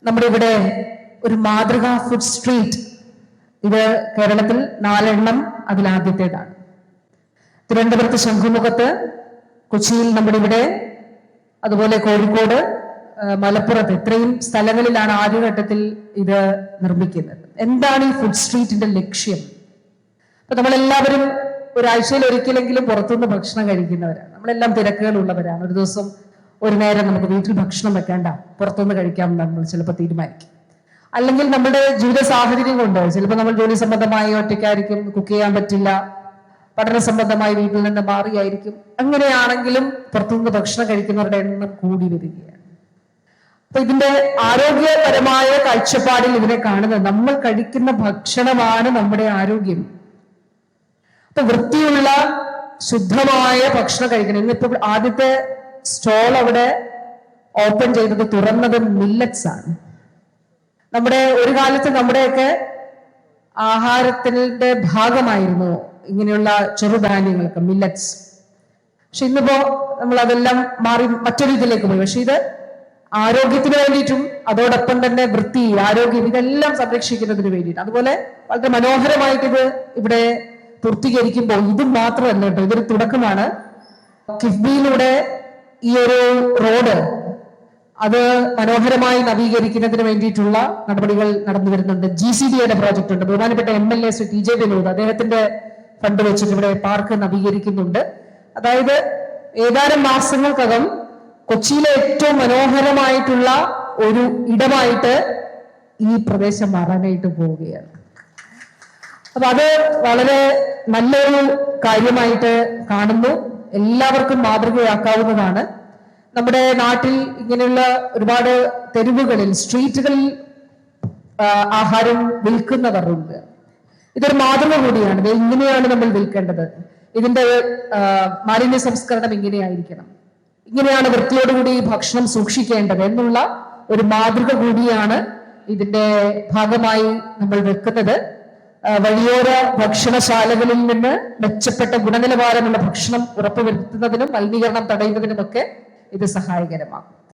നമ്മുടെ ഇവിടെ ഒരു മാതൃകാ ഫുഡ് സ്ട്രീറ്റ്, ഇത് കേരളത്തിൽ 4 എണ്ണം അതിലാദ്യത്തേതാണ്. തിരുവനന്തപുരത്ത് ശംഖുമുഖത്ത്, കൊച്ചിയിൽ നമ്മുടെ ഇവിടെ, അതുപോലെ കോഴിക്കോട്, മലപ്പുറത്ത്, ഇത്രയും സ്ഥലങ്ങളിലാണ് ആദ്യഘട്ടത്തിൽ ഇത് നിർമ്മിക്കുന്നത്. എന്താണ് ഈ ഫുഡ് സ്ട്രീറ്റിന്റെ ലക്ഷ്യം? അപ്പൊ നമ്മളെല്ലാവരും ഒരാഴ്ചയിൽ ഒരിക്കലെങ്കിലും പുറത്തുനിന്ന് ഭക്ഷണം കഴിക്കുന്നവരാണ്. നമ്മളെല്ലാം തിരക്കുകളുള്ളവരാണ്. ഒരു ദിവസം ഒരു നേരം നമുക്ക് വീട്ടിൽ ഭക്ഷണം വെക്കേണ്ട, പുറത്തുനിന്ന് കഴിക്കാം നമ്മൾ ചിലപ്പോൾ തീരുമാനിക്കും. അല്ലെങ്കിൽ നമ്മുടെ ജീവിത സാഹചര്യം കൊണ്ട് ചിലപ്പോൾ നമ്മൾ ജോലി സംബന്ധമായി ഒറ്റയ്ക്കായിരിക്കും, കുക്ക് ചെയ്യാൻ പറ്റില്ല, പഠന സംബന്ധമായി വീട്ടിൽ നിന്ന് മാറിയായിരിക്കും. അങ്ങനെയാണെങ്കിലും പുറത്തുനിന്ന് ഭക്ഷണം കഴിക്കുന്നവരുടെ എണ്ണം കൂടി വരികയാണ്. അപ്പൊ ഇതിന്റെ ആരോഗ്യപരമായ കാഴ്ചപ്പാടിൽ ഇതിനെ കാണുന്നത് നമ്മൾ കഴിക്കുന്ന ഭക്ഷണമാണ് നമ്മുടെ ആരോഗ്യം. അപ്പൊ വൃത്തിയുള്ള ശുദ്ധമായ ഭക്ഷണം കഴിക്കണം. ഇന്നിപ്പോ ആദ്യത്തെ സ്റ്റോൾ അവിടെ ഓപ്പൺ ചെയ്തത്, തുറന്നത് മില്ലറ്റ്സ് ആണ്. നമ്മുടെ ഒരു കാലത്ത് നമ്മുടെയൊക്കെ ആഹാരത്തിന്റെ ഭാഗമായിരുന്നു ഇങ്ങനെയുള്ള ചെറുധാന്യങ്ങളൊക്കെ, മില്ലറ്റ്സ്. പക്ഷെ ഇന്നിപ്പോ നമ്മൾ അതെല്ലാം മാറി മറ്റൊരു ഇതിലേക്ക് പോയി. പക്ഷെ ഇത് ആരോഗ്യത്തിന് വേണ്ടിയിട്ടും അതോടൊപ്പം തന്നെ വൃത്തി, ആരോഗ്യം, ഇതെല്ലാം സംരക്ഷിക്കുന്നതിന് വേണ്ടിയിട്ട്, അതുപോലെ വളരെ മനോഹരമായിട്ട് ഇത് ഇവിടെ പൂർത്തീകരിക്കുമ്പോൾ ഇത് മാത്രമല്ല കേട്ടോ, ഇതൊരു തുടക്കമാണ്. കിഫ്ബിയിലൂടെ ഈ ഒരു റോഡ് അത് മനോഹരമായി നവീകരിക്കുന്നതിന് വേണ്ടിയിട്ടുള്ള നടപടികൾ നടന്നു വരുന്നുണ്ട്. GCDയുടെ പ്രോജക്റ്റ് ഉണ്ട്. ബഹുമാനപ്പെട്ട MLA ശ്രീ TJ വിനോദ് അദ്ദേഹത്തിന്റെ ഫണ്ട് വെച്ചിട്ട് ഇവിടെ പാർക്ക് നവീകരിക്കുന്നുണ്ട്. അതായത് ഏതാനും മാസങ്ങൾക്കകം കൊച്ചിയിലെ ഏറ്റവും മനോഹരമായിട്ടുള്ള ഒരു ഇടമായിട്ട് ഈ പ്രദേശം മാറാനായിട്ട് പോവുകയാണ്. അപ്പൊ അത് വളരെ നല്ലൊരു കാര്യമായിട്ട് കാണുന്നു. എല്ലാവർക്കും മാതൃകയാക്കാവുന്നതാണ്. നമ്മുടെ നാട്ടിൽ ഇങ്ങനെയുള്ള ഒരുപാട് തെരുവുകളിൽ, സ്ട്രീറ്റുകളിൽ ആഹാരം വിൽക്കുന്നവരുണ്ട്. ഇതൊരു മാതൃക കൂടിയാണ്. ഇങ്ങനെയാണ് നമ്മൾ വിൽക്കേണ്ടത്. ഇതിന്റെ മാലിന്യ സംസ്കരണം ഇങ്ങനെയായിരിക്കണം, ഇങ്ങനെയാണ് വൃത്തിയോടുകൂടി ഭക്ഷണം സൂക്ഷിക്കേണ്ടത് എന്നുള്ള ഒരു മാതൃക കൂടിയാണ് ഇതിന്റെ ഭാഗമായി നമ്മൾ വെക്കുന്നത്. വഴിയോര ഭക്ഷണശാലകളിൽ നിന്ന് മെച്ചപ്പെട്ട ഗുണനിലവാരമുള്ള ഭക്ഷണം ഉറപ്പുവരുത്തുന്നതിനും മലിനീകരണം തടയുന്നതിനുമൊക്കെ ഇത് സഹായകരമാകും.